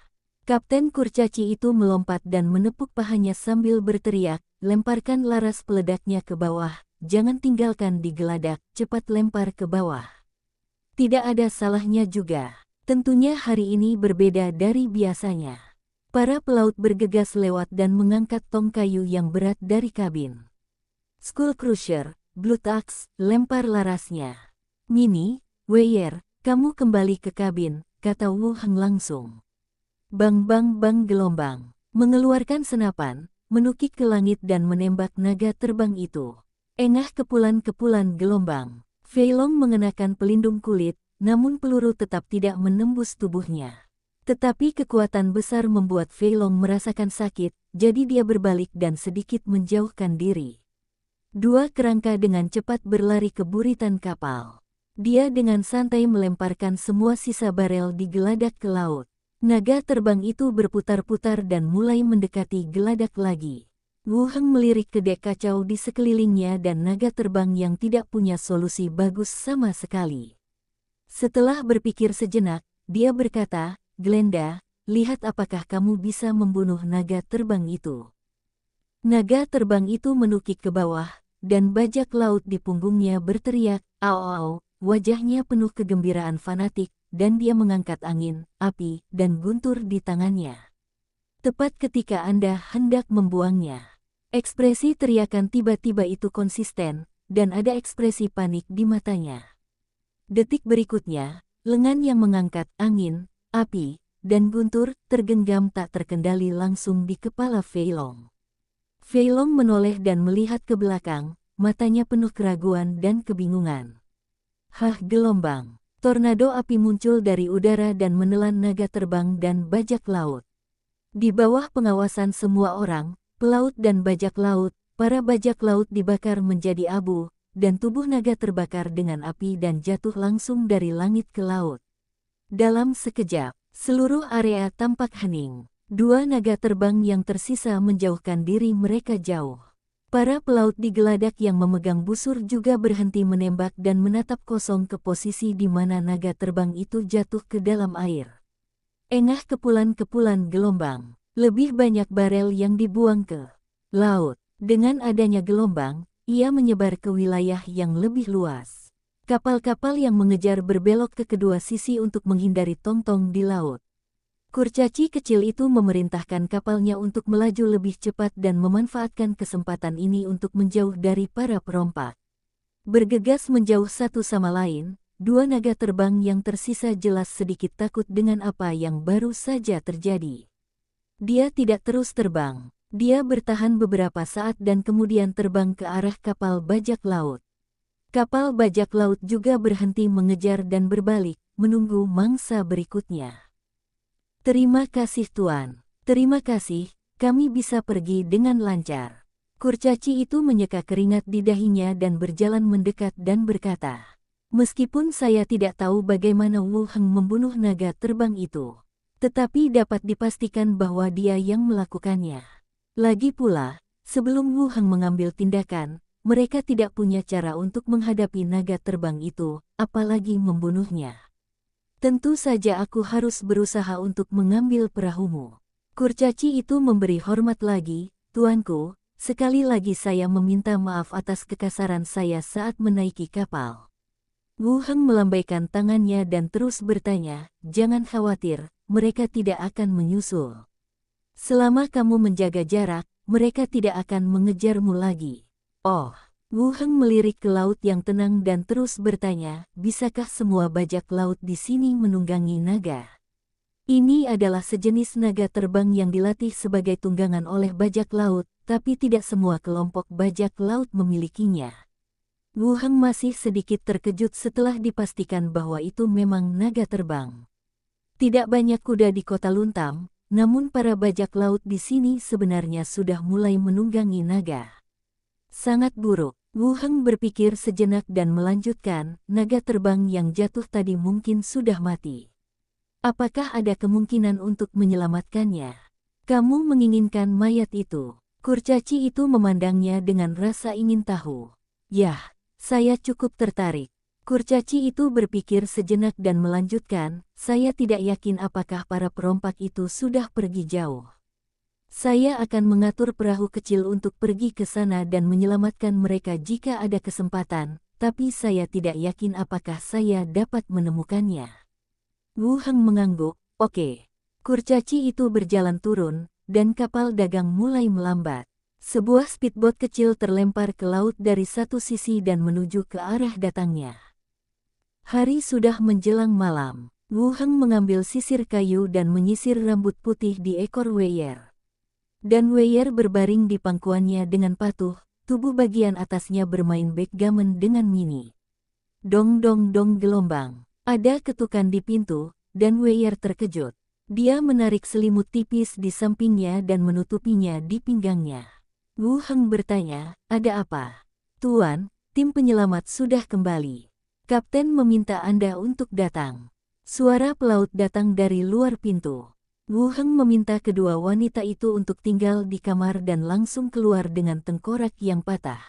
Kapten Kurcaci itu melompat dan menepuk pahanya sambil berteriak, lemparkan laras peledaknya ke bawah, jangan tinggalkan di geladak, cepat lempar ke bawah. Tidak ada salahnya juga. Tentunya hari ini berbeda dari biasanya. Para pelaut bergegas lewat dan mengangkat tong kayu yang berat dari kabin. Skull Crusher, Blood Axe, lempar larasnya. Mini, Weyer, kamu kembali ke kabin, kata Wu Heng langsung. Bang bang bang gelombang, mengeluarkan senapan, menukik ke langit dan menembak naga terbang itu. Engah kepulan-kepulan gelombang. Fei Long mengenakan pelindung kulit, namun peluru tetap tidak menembus tubuhnya. Tetapi kekuatan besar membuat Fei Long merasakan sakit, jadi dia berbalik dan sedikit menjauhkan diri. 2 kerangka dengan cepat berlari ke buritan kapal. Dia dengan santai melemparkan semua sisa barel di geladak ke laut. Naga terbang itu berputar-putar dan mulai mendekati geladak lagi. Wu Heng melirik ke dek kacau di sekelilingnya dan naga terbang yang tidak punya solusi bagus sama sekali. Setelah berpikir sejenak, dia berkata, "Glenda, lihat apakah kamu bisa membunuh naga terbang itu." Naga terbang itu menukik ke bawah, dan bajak laut di punggungnya berteriak, "Au au," wajahnya penuh kegembiraan fanatik, dan dia mengangkat angin, api, dan guntur di tangannya. Tepat ketika Anda hendak membuangnya. Ekspresi teriakan tiba-tiba itu konsisten, dan ada ekspresi panik di matanya. Detik berikutnya, lengan yang mengangkat angin, api, dan guntur tergenggam tak terkendali langsung di kepala Fei Long. Fei Long menoleh dan melihat ke belakang, matanya penuh keraguan dan kebingungan. Hah, gelombang. Tornado api muncul dari udara dan menelan naga terbang dan bajak laut. Di bawah pengawasan semua orang, pelaut dan bajak laut, para bajak laut dibakar menjadi abu, dan tubuh naga terbakar dengan api dan jatuh langsung dari langit ke laut. Dalam sekejap, seluruh area tampak hening. Dua naga terbang yang tersisa menjauhkan diri mereka jauh. Para pelaut di geladak yang memegang busur juga berhenti menembak dan menatap kosong ke posisi di mana naga terbang itu jatuh ke dalam air. Engah kepulan-kepulan gelombang. Lebih banyak barel yang dibuang ke laut. Dengan adanya gelombang, ia menyebar ke wilayah yang lebih luas. Kapal-kapal yang mengejar berbelok ke kedua sisi untuk menghindari tong-tong di laut. Kurcaci kecil itu memerintahkan kapalnya untuk melaju lebih cepat dan memanfaatkan kesempatan ini untuk menjauh dari para perompak. Bergegas menjauh satu sama lain, dua naga terbang yang tersisa jelas sedikit takut dengan apa yang baru saja terjadi. Dia tidak terus terbang. Dia bertahan beberapa saat dan kemudian terbang ke arah kapal bajak laut. Kapal bajak laut juga berhenti mengejar dan berbalik, menunggu mangsa berikutnya. "Terima kasih Tuan. Terima kasih, kami bisa pergi dengan lancar." Kurcaci itu menyeka keringat di dahinya dan berjalan mendekat dan berkata, "Meskipun saya tidak tahu bagaimana Wu Heng membunuh naga terbang itu, tetapi dapat dipastikan bahwa dia yang melakukannya. Lagi pula, sebelum Wu Heng mengambil tindakan, mereka tidak punya cara untuk menghadapi naga terbang itu, apalagi membunuhnya. Tentu saja aku harus berusaha untuk mengambil perahumu." Kurcaci itu memberi hormat lagi, "Tuanku, sekali lagi saya meminta maaf atas kekasaran saya saat menaiki kapal." Wu Heng melambaikan tangannya dan terus bertanya, "Jangan khawatir, mereka tidak akan menyusul. Selama kamu menjaga jarak, mereka tidak akan mengejarmu lagi." "Oh." Wu Heng melirik ke laut yang tenang dan terus bertanya, "Bisakah semua bajak laut di sini menunggangi naga?" Ini adalah sejenis naga terbang yang dilatih sebagai tunggangan oleh bajak laut, tapi tidak semua kelompok bajak laut memilikinya. Wu Heng masih sedikit terkejut setelah dipastikan bahwa itu memang naga terbang. Tidak banyak kuda di kota Luntam, namun para bajak laut di sini sebenarnya sudah mulai menunggangi naga. Sangat buruk. Wu Heng berpikir sejenak dan melanjutkan, "Naga terbang yang jatuh tadi mungkin sudah mati. Apakah ada kemungkinan untuk menyelamatkannya? Kamu menginginkan mayat itu?" Kurcaci itu memandangnya dengan rasa ingin tahu. "Yah, saya cukup tertarik." Kurcaci itu berpikir sejenak dan melanjutkan, "Saya tidak yakin apakah para perompak itu sudah pergi jauh. Saya akan mengatur perahu kecil untuk pergi ke sana dan menyelamatkan mereka jika ada kesempatan, tapi saya tidak yakin apakah saya dapat menemukannya." Wu Heng mengangguk, "Oke." Kurcaci itu berjalan turun, dan kapal dagang mulai melambat. Sebuah speedboat kecil terlempar ke laut dari satu sisi dan menuju ke arah datangnya. Hari sudah menjelang malam. Wu Heng mengambil sisir kayu dan menyisir rambut putih di ekor Weyer. Dan Weyer berbaring di pangkuannya dengan patuh, tubuh bagian atasnya bermain backgammon dengan Mini. Dong dong dong gelombang. Ada ketukan di pintu, dan Weyer terkejut. Dia menarik selimut tipis di sampingnya dan menutupinya di pinggangnya. Wu Heng bertanya, "Ada apa?" "Tuan, tim penyelamat sudah kembali. Kapten meminta Anda untuk datang." Suara pelaut datang dari luar pintu. Wu Heng meminta kedua wanita itu untuk tinggal di kamar dan langsung keluar dengan tengkorak yang patah.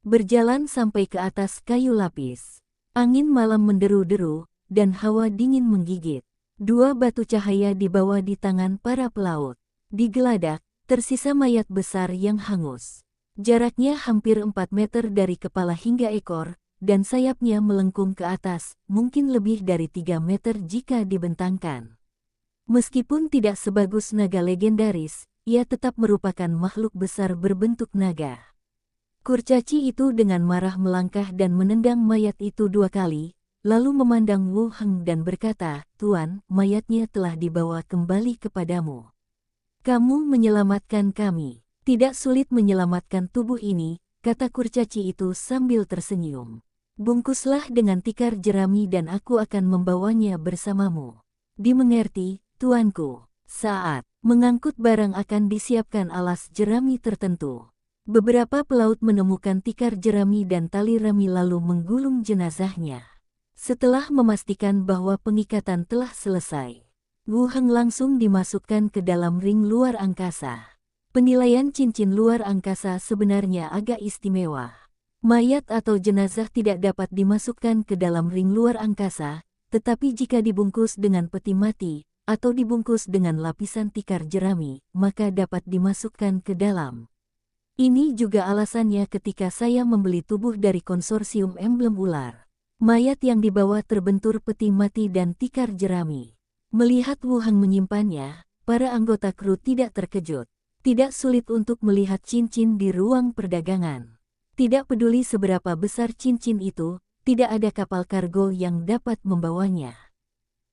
Berjalan sampai ke atas kayu lapis. Angin malam menderu-deru, dan hawa dingin menggigit. Dua batu cahaya dibawa di tangan para pelaut. Di geladak, tersisa mayat besar yang hangus. Jaraknya hampir 4 meter dari kepala hingga ekor, dan sayapnya melengkung ke atas, mungkin lebih dari 3 meter jika dibentangkan. Meskipun tidak sebagus naga legendaris, ia tetap merupakan makhluk besar berbentuk naga. Kurcaci itu dengan marah melangkah dan menendang mayat itu 2 kali, lalu memandang Wu Heng dan berkata, "Tuan, mayatnya telah dibawa kembali kepadamu. Kamu menyelamatkan kami. Tidak sulit menyelamatkan tubuh ini," kata kurcaci itu sambil tersenyum. "Bungkuslah dengan tikar jerami dan aku akan membawanya bersamamu." "Dimengerti, tuanku." Saat mengangkut barang akan disiapkan alas jerami tertentu. Beberapa pelaut menemukan tikar jerami dan tali rami lalu menggulung jenazahnya. Setelah memastikan bahwa pengikatan telah selesai, Wu Heng langsung dimasukkan ke dalam ring luar angkasa. Penilaian cincin luar angkasa sebenarnya agak istimewa. Mayat atau jenazah tidak dapat dimasukkan ke dalam ring luar angkasa, tetapi jika dibungkus dengan peti mati, atau dibungkus dengan lapisan tikar jerami, maka dapat dimasukkan ke dalam. Ini juga alasannya ketika saya membeli tubuh dari konsorsium emblem ular. Mayat yang dibawa terbentur peti mati dan tikar jerami. Melihat Wu Heng menyimpannya, para anggota kru tidak terkejut. Tidak sulit untuk melihat cincin di ruang perdagangan. Tidak peduli seberapa besar cincin itu, tidak ada kapal kargo yang dapat membawanya.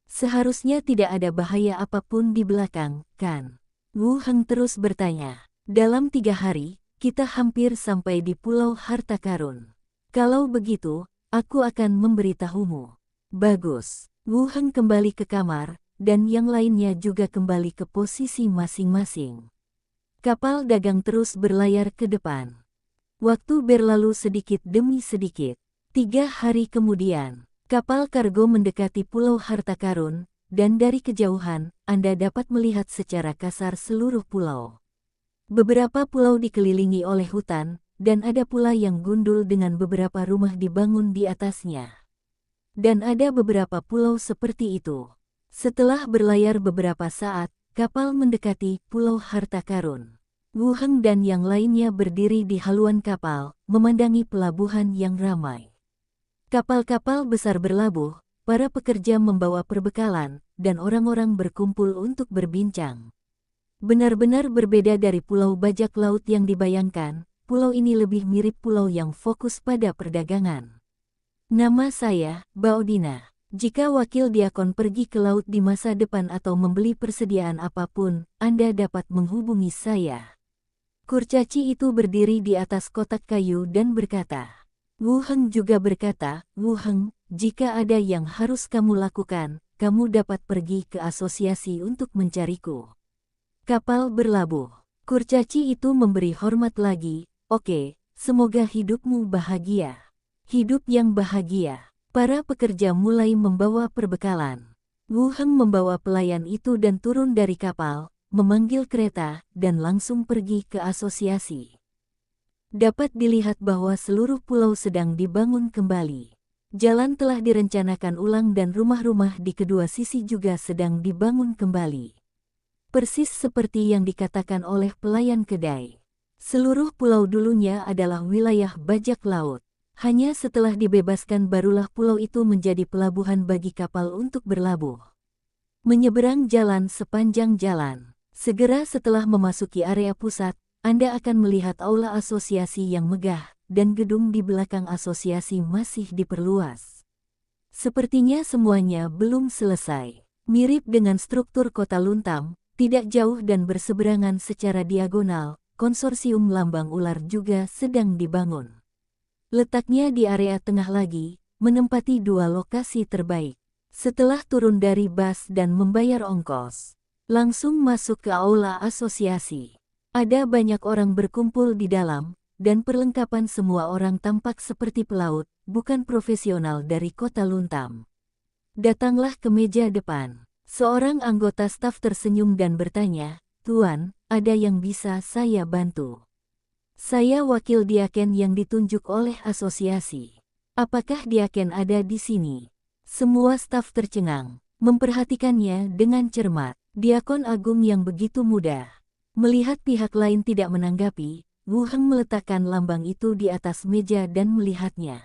Seharusnya tidak ada bahaya apapun di belakang, kan? Wu Heng terus bertanya. "Dalam 3 hari, kita hampir sampai di Pulau Harta Karun. Kalau begitu, aku akan memberitahumu." "Bagus." Wu Heng kembali ke kamar, dan yang lainnya juga kembali ke posisi masing-masing. Kapal dagang terus berlayar ke depan. Waktu berlalu sedikit demi sedikit. 3 hari kemudian, kapal kargo mendekati Pulau Harta Karun, dan dari kejauhan, Anda dapat melihat secara kasar seluruh pulau. Beberapa pulau dikelilingi oleh hutan, dan ada pula yang gundul dengan beberapa rumah dibangun di atasnya. Dan ada beberapa pulau seperti itu. Setelah berlayar beberapa saat, kapal mendekati Pulau Harta Karun. Wu Heng dan yang lainnya berdiri di haluan kapal, memandangi pelabuhan yang ramai. Kapal-kapal besar berlabuh, para pekerja membawa perbekalan, dan orang-orang berkumpul untuk berbincang. Benar-benar berbeda dari pulau bajak laut yang dibayangkan, pulau ini lebih mirip pulau yang fokus pada perdagangan. "Nama saya, Baodina. Jika wakil diakon pergi ke laut di masa depan atau membeli persediaan apapun, Anda dapat menghubungi saya." Kurcaci itu berdiri di atas kotak kayu dan berkata. Wu Heng juga berkata, "Wu Heng, jika ada yang harus kamu lakukan, kamu dapat pergi ke asosiasi untuk mencariku." Kapal berlabuh. Kurcaci itu memberi hormat lagi. "Oke, semoga hidupmu bahagia." Hidup yang bahagia. Para pekerja mulai membawa perbekalan. Wu Heng membawa pelayan itu dan turun dari kapal, memanggil kereta, dan langsung pergi ke asosiasi. Dapat dilihat bahwa seluruh pulau sedang dibangun kembali. Jalan telah direncanakan ulang dan rumah-rumah di kedua sisi juga sedang dibangun kembali. Persis seperti yang dikatakan oleh pelayan kedai. Seluruh pulau dulunya adalah wilayah bajak laut. Hanya setelah dibebaskan barulah pulau itu menjadi pelabuhan bagi kapal untuk berlabuh. Menyeberang jalan sepanjang jalan. Segera setelah memasuki area pusat, Anda akan melihat aula asosiasi yang megah, dan gedung di belakang asosiasi masih diperluas. Sepertinya semuanya belum selesai. Mirip dengan struktur kota Luntam, tidak jauh dan berseberangan secara diagonal, konsorsium lambang ular juga sedang dibangun. Letaknya di area tengah lagi, menempati 2 lokasi terbaik. Setelah turun dari bus dan membayar ongkos, langsung masuk ke aula asosiasi. Ada banyak orang berkumpul di dalam, dan perlengkapan semua orang tampak seperti pelaut, bukan profesional dari kota Luntam. Datanglah ke meja depan. Seorang anggota staf tersenyum dan bertanya, "Tuan, ada yang bisa saya bantu?" "Saya wakil Diaken yang ditunjuk oleh asosiasi. Apakah Diaken ada di sini?" Semua staf tercengang, memperhatikannya dengan cermat. Diakon agung yang begitu muda. Melihat pihak lain tidak menanggapi, Wu Heng meletakkan lambang itu di atas meja dan melihatnya.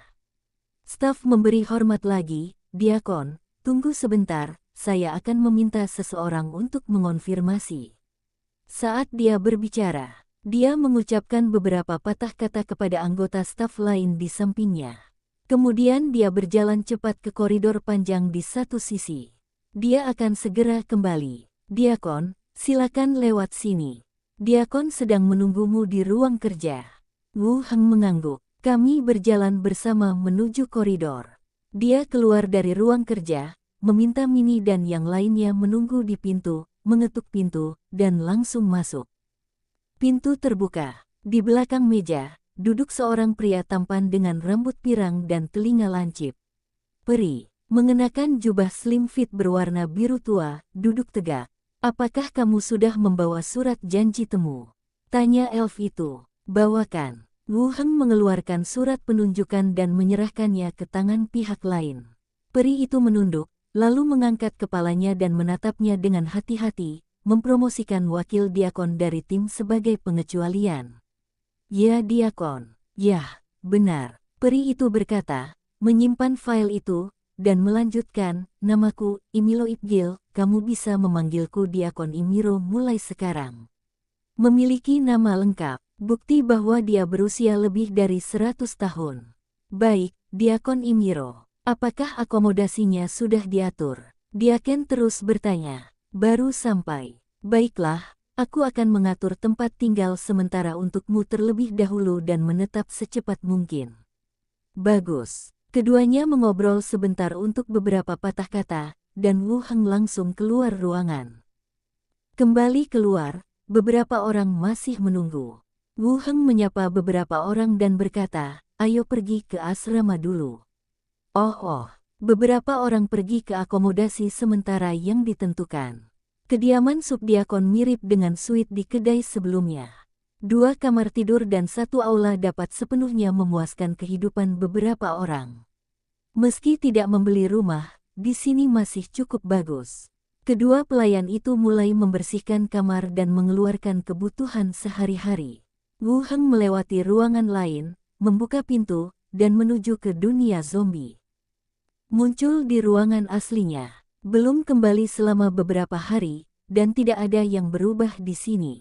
Staf memberi hormat lagi, "Diakon, tunggu sebentar, saya akan meminta seseorang untuk mengonfirmasi." Saat dia berbicara, dia mengucapkan beberapa patah kata kepada anggota staf lain di sampingnya. Kemudian dia berjalan cepat ke koridor panjang di satu sisi. Dia akan segera kembali. "Diakon, silakan lewat sini. Diakon sedang menunggumu di ruang kerja." Wu Heng mengangguk. Kami berjalan bersama menuju koridor. Dia keluar dari ruang kerja, meminta Mini dan yang lainnya menunggu di pintu, mengetuk pintu, dan langsung masuk. Pintu terbuka. Di belakang meja, duduk seorang pria tampan dengan rambut pirang dan telinga lancip. Peri, mengenakan jubah slim fit berwarna biru tua, duduk tegak. "Apakah kamu sudah membawa surat janji temu?" tanya elf itu. "Bawakan." Wu Heng mengeluarkan surat penunjukan dan menyerahkannya ke tangan pihak lain. Peri itu menunduk, lalu mengangkat kepalanya dan menatapnya dengan hati-hati, mempromosikan wakil diakon dari tim sebagai pengecualian. "Ya Diakon." "Yah, benar." Peri itu berkata, menyimpan file itu, dan melanjutkan, "Namaku, Imiro Ibgil, kamu bisa memanggilku Diakon Imiro mulai sekarang." Memiliki nama lengkap, bukti bahwa dia berusia lebih dari 100 tahun. "Baik, Diakon Imiro. Apakah akomodasinya sudah diatur?" Diaken terus bertanya. "Baru sampai." "Baiklah. Aku akan mengatur tempat tinggal sementara untukmu terlebih dahulu dan menetap secepat mungkin." "Bagus." Keduanya mengobrol sebentar untuk beberapa patah kata, dan Wu Heng langsung keluar ruangan. Kembali keluar, beberapa orang masih menunggu. Wu Heng menyapa beberapa orang dan berkata, "Ayo pergi ke asrama dulu." Oh. Beberapa orang pergi ke akomodasi sementara yang ditentukan. Kediaman subdiakon mirip dengan suite di kedai sebelumnya. 2 kamar tidur dan 1 aula dapat sepenuhnya memuaskan kehidupan beberapa orang. Meski tidak membeli rumah, di sini masih cukup bagus. Kedua pelayan itu mulai membersihkan kamar dan mengeluarkan kebutuhan sehari-hari. Wu Heng melewati ruangan lain, membuka pintu, dan menuju ke dunia zombie. Muncul di ruangan aslinya. Belum kembali selama beberapa hari, dan tidak ada yang berubah di sini.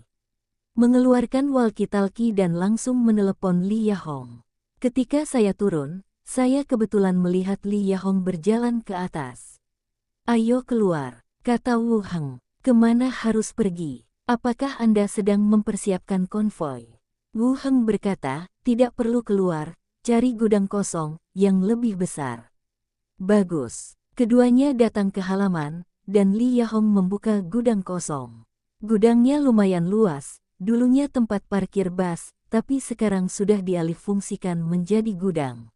Mengeluarkan walkie-talkie dan langsung menelepon Li Yahong. "Ketika saya turun, saya kebetulan melihat Li Yahong berjalan ke atas." "Ayo keluar," kata Wu Heng. "Kemana harus pergi? Apakah Anda sedang mempersiapkan konvoi?" Wu Heng berkata, "Tidak perlu keluar, cari gudang kosong, yang lebih besar." "Bagus." Keduanya datang ke halaman, dan Li Yahong membuka gudang kosong. Gudangnya lumayan luas, dulunya tempat parkir bus, tapi sekarang sudah dialihfungsikan menjadi gudang.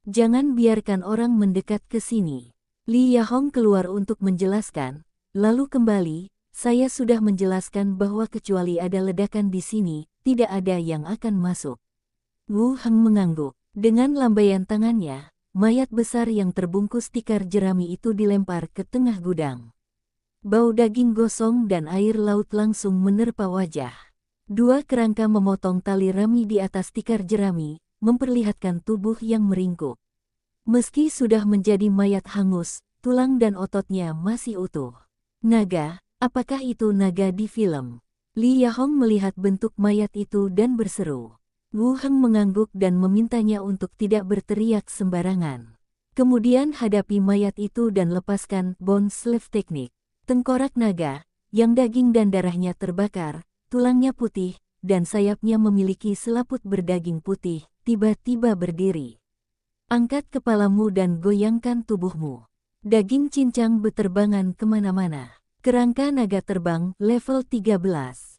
"Jangan biarkan orang mendekat ke sini." Li Yahong keluar untuk menjelaskan, lalu kembali, "Saya sudah menjelaskan bahwa kecuali ada ledakan di sini, tidak ada yang akan masuk." Wu Heng mengangguk. Dengan lambaian tangannya, mayat besar yang terbungkus tikar jerami itu dilempar ke tengah gudang. Bau daging gosong dan air laut langsung menerpa wajah. 2 kerangka memotong tali rami di atas tikar jerami, memperlihatkan tubuh yang meringkuk. Meski sudah menjadi mayat hangus, tulang dan ototnya masih utuh. "Naga, apakah itu naga di film?" Li Yahong melihat bentuk mayat itu dan berseru. Wu Heng mengangguk dan memintanya untuk tidak berteriak sembarangan. Kemudian hadapi mayat itu dan lepaskan bone sleeve teknik. Tengkorak naga, yang daging dan darahnya terbakar, tulangnya putih, dan sayapnya memiliki selaput berdaging putih, tiba-tiba berdiri. "Angkat kepalamu dan goyangkan tubuhmu." Daging cincang beterbangan kemana-mana. Kerangka naga terbang level 13.